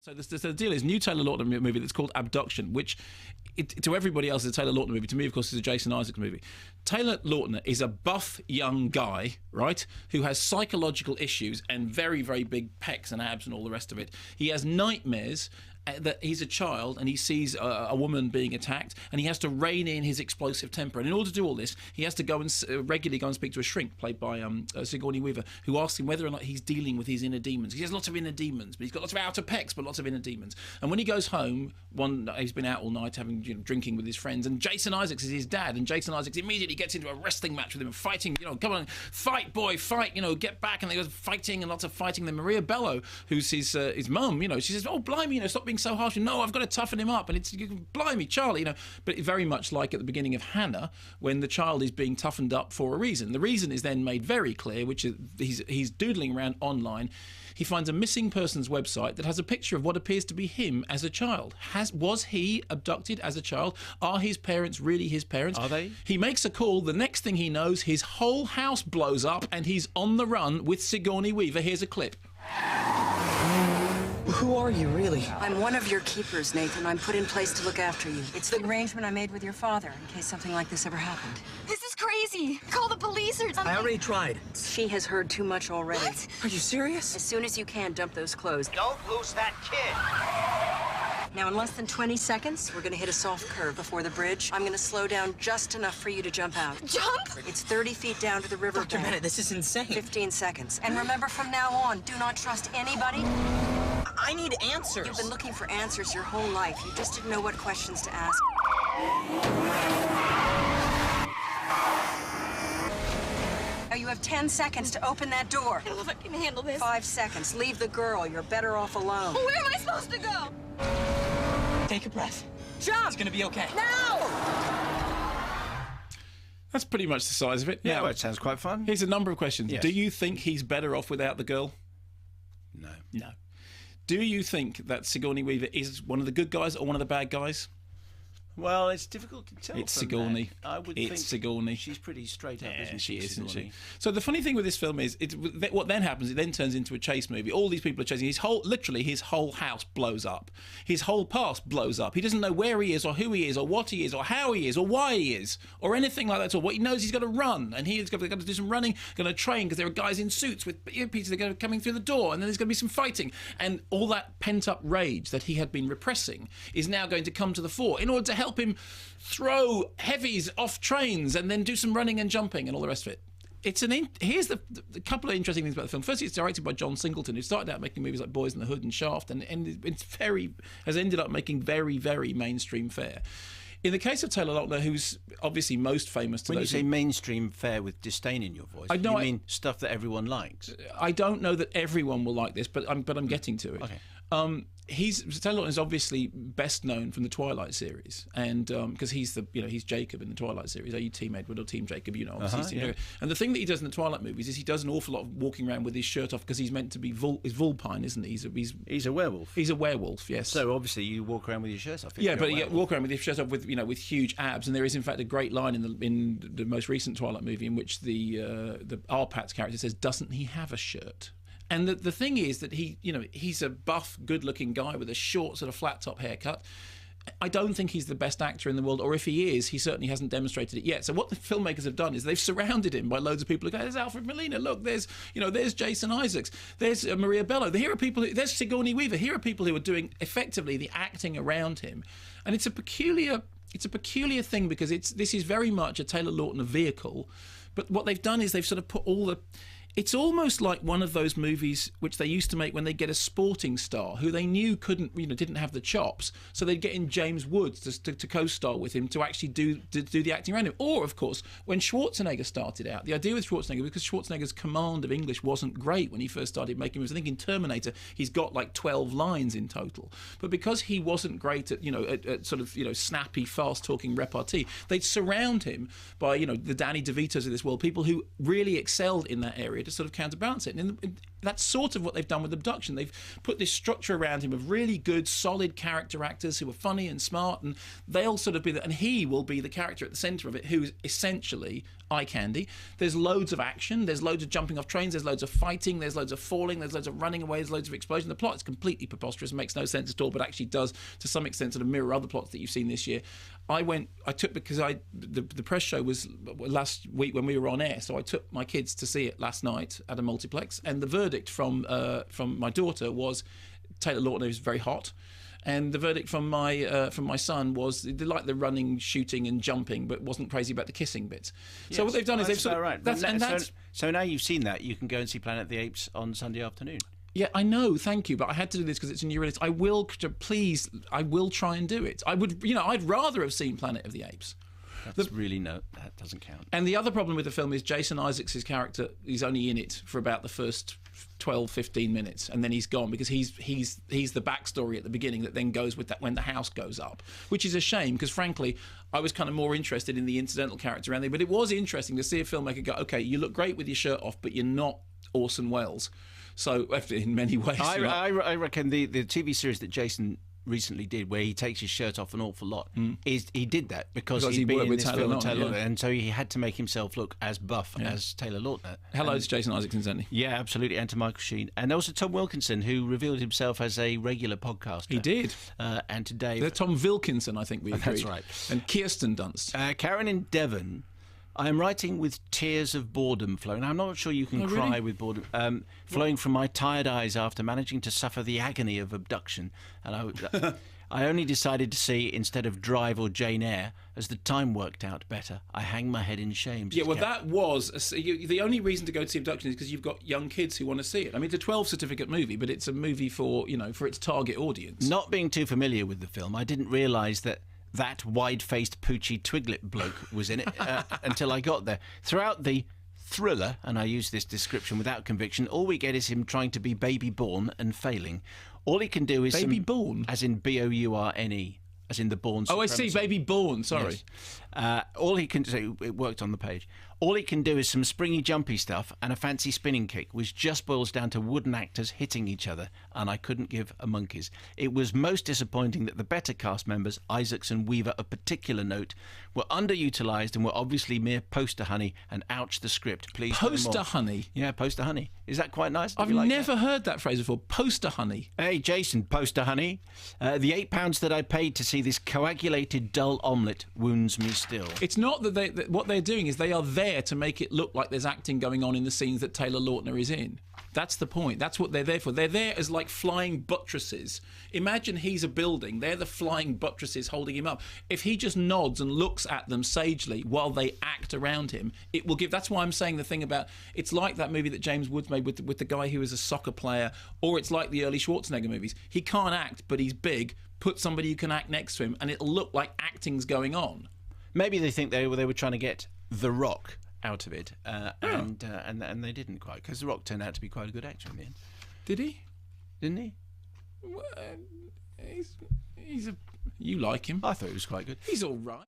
So the deal is new Taylor Lautner movie that's called Abduction, which to everybody else is a Taylor Lautner movie. To me, of course, is a Jason Isaacs movie. Taylor Lautner is a buff young guy, right, who has psychological issues and very, very big pecs and abs and all the rest of it. He has nightmares that he's a child and he sees a woman being attacked and he has to rein in his explosive temper. And in order to do all this, he has to go and regularly go and speak to a shrink played by Sigourney Weaver, who asks him whether or not he's dealing with his inner demons. He has lots of inner demons, but he's got lots of outer pecs, but lots of inner demons. And when he goes home, he's been out all night having drinking with his friends, and Jason Isaacs is his dad, and Jason Isaacs immediately gets into a wrestling match with him and fighting, come on, fight boy, fight, get back, and they go fighting and lots of fighting. Then Maria Bello, who's his mum, she says, oh blimey, stop being so harsh. No, I've got to toughen him up, and it's blimey, Charlie, But very much like at the beginning of Hannah, when the child is being toughened up for a reason. The reason is then made very clear, which is he's doodling around online. He finds a missing persons website that has a picture of what appears to be him as a child. Was he abducted as a child? Are his parents really his parents? Are they? He makes a call. The next thing he knows, his whole house blows up and he's on the run with Sigourney Weaver. Here's a clip. Who are you, really? I'm one of your keepers, Nathan. I'm put in place to look after you. It's the arrangement I made with your father in case something like this ever happened. This is crazy. Call the police or something. I already tried. She has heard too much already. What? Are you serious? As soon as you can, dump those clothes. Don't lose that kid. Now, in less than 20 seconds, we're going to hit a soft curve before the bridge. I'm going to slow down just enough for you to jump out. Jump? It's 30 feet down to the river Dr. bank. Bennett, this is insane. 15 seconds. And remember, from now on, do not trust anybody. I need answers. You've been looking for answers your whole life. You just didn't know what questions to ask. Now you have 10 seconds to open that door. I don't know if I can handle this. 5 seconds. Leave the girl. You're better off alone. Where am I supposed to go? Take a breath. Jump! It's gonna be okay. No! That's pretty much the size of it. Yeah, Now, well, it sounds quite fun. here's a number of questions. Yes. Do you think he's better off without the girl? No. No. Do you think that Sigourney Weaver is one of the good guys or one of the bad guys? Well, it's difficult to tell. It's from Sigourney. that. I would It's think Sigourney. She's pretty straight up, Yeah, isn't she she? is, isn't she? Sigourney? So the funny thing with this film is, what then happens, it then turns into a chase movie. All these people are chasing. Literally, his whole house blows up. His whole past blows up. He doesn't know where he is or who he is or what he is or how he is or why he is or anything like that at all. What he knows, he's got to run, and he's got to do some running, going to train because there are guys in suits with earpieces that are coming through the door, and then there's going to be some fighting. And all that pent-up rage that he had been repressing is now going to come to the fore in order to help him throw heavies off trains and then do some running and jumping and all the rest of it. Here's the couple of interesting things about the film. Firstly, it's directed by John Singleton, who started out making movies like Boys in the Hood and Shaft, and has ended up making very, very mainstream fare. In the case of Taylor Lautner, who's obviously most famous to When you those say mainstream fare with disdain in your voice, you mean stuff that everyone likes? I don't know that everyone will like this, but I'm getting to it. Okay. Taylor Lautner is obviously best known from the Twilight series, and because he's Jacob in the Twilight series. Are you Team Edward or Team Jacob? Obviously. Yeah. And the thing that he does in the Twilight movies is he does an awful lot of walking around with his shirt off because he's meant to be Vulpine, isn't he? He's a werewolf. He's a werewolf, yes. So obviously you walk around with your shirt off. Yeah, but you walk around with your shirt off with huge abs, and there is in fact a great line in the most recent Twilight movie in which the Arpat's character says, "Doesn't he have a shirt?" And the thing is that he's a buff, good-looking guy with a short, sort of flat-top haircut. I don't think he's the best actor in the world, or if he is, he certainly hasn't demonstrated it yet. So what the filmmakers have done is they've surrounded him by loads of people who go, there's Alfred Molina, look, there's Jason Isaacs, there's Maria Bello, there's Sigourney Weaver. Here are people who are doing effectively the acting around him. And it's a peculiar thing because this is very much a Taylor Lautner vehicle. But what they've done is they've sort of put all the... It's almost like one of those movies which they used to make when they get a sporting star who they knew didn't have the chops, so they'd get in James Woods to co-star with him to actually do the acting around him. Or, of course, when Schwarzenegger started out, the idea with Schwarzenegger, because Schwarzenegger's command of English wasn't great when he first started making movies. I think in Terminator he's got like 12 lines in total, but because he wasn't great at sort of snappy, fast-talking repartee, they'd surround him by the Danny DeVitos of this world, people who really excelled in that area to sort of counterbalance it. And that's sort of what they've done with Abduction. They've put this structure around him of really good, solid character actors who are funny and smart, and they'll sort of be and he will be the character at the centre of it, who's essentially eye candy. There's loads of action, there's loads of jumping off trains, there's loads of fighting, there's loads of falling, there's loads of running away, there's loads of explosion. The plot is completely preposterous, makes no sense at all, but actually does to some extent sort of mirror other plots that you've seen this year. The press show was last week when we were on air, so I took my kids to see it last night at a multiplex, and the verdict from my daughter was Taylor Lautner is very hot, and the verdict from my son was they liked the running, shooting, and jumping, but wasn't crazy about the kissing bits. Yes. So what they've done is they've sort of right. So now you've seen that, you can go and see Planet of the Apes on Sunday afternoon. Yeah, I know, thank you, but I had to do this because it's a new release. I will try and do it. I'd rather have seen Planet of the Apes. That doesn't count. And the other problem with the film is Jason Isaacs' character, he's only in it for about the first 12, 15 minutes, and then he's gone because he's the backstory at the beginning that then goes with that when the house goes up, which is a shame because frankly I was kind of more interested in the incidental character around there. But it was interesting to see a filmmaker go, okay, you look great with your shirt off, but you're not Orson Welles. So in many ways, I reckon the TV series that Jason recently did, where he takes his shirt off an awful lot, he did that because he'd been in this film with Taylor Lautner, and so he had to make himself look as buff as Taylor Lautner. Hello to Jason Isaacs, incidentally. Yeah, absolutely, and to Michael Sheen, and also Tom Wilkinson, who revealed himself as a regular podcaster. He did, and today Tom Wilkinson, I think we agreed. That's right, and Kirsten Dunst. Karen in Devon. I am writing with tears of boredom flowing. I'm not sure you can cry with boredom. Flowing from my tired eyes after managing to suffer the agony of abduction. And I only decided to see instead of Drive or Jane Eyre as the time worked out better. I hang my head in shame. Yeah, well, that was... the only reason to go to see Abduction is because you've got young kids who want to see it. I mean, it's a 12 certificate movie, but it's a movie for its target audience. Not being too familiar with the film, I didn't realise that wide-faced Poochie Twiglet bloke was in it until I got there. Throughout the thriller, and I use this description without conviction, all we get is him trying to be baby born and failing. All he can do is... Baby born? As in Bourne, as in the Bourne supremacy. Oh, I see, baby born, sorry. Yes. All he can do... It worked on the page. All he can do is some springy, jumpy stuff and a fancy spinning kick, which just boils down to wooden actors hitting each other, and I couldn't give a monkey's. It was most disappointing that the better cast members, Isaacs and Weaver of particular note, were underutilised and were obviously mere poster honey, and ouch the script. Please. Poster honey? Yeah, poster honey. Is that quite nice? I've never heard that phrase before. Poster honey. Hey, Jason, poster honey. The £8 that I paid to see this coagulated, dull omelette wounds me still. It's not that what they're doing is they are there to make it look like there's acting going on in the scenes that Taylor Lautner is in. That's the point. That's what they're there for. They're there as like flying buttresses. Imagine he's a building. They're the flying buttresses holding him up. If he just nods and looks at them sagely while they act around him, it will give... That's why I'm saying the thing about... It's like that movie that James Woods made with the guy who was a soccer player, or it's like the early Schwarzenegger movies. He can't act, but he's big. Put somebody who can act next to him, and it'll look like acting's going on. Maybe they think they were trying to get The Rock out of it, and they didn't quite, because The Rock turned out to be quite a good actor in the end. Did he? Didn't he? You like him. I thought he was quite good. He's all right.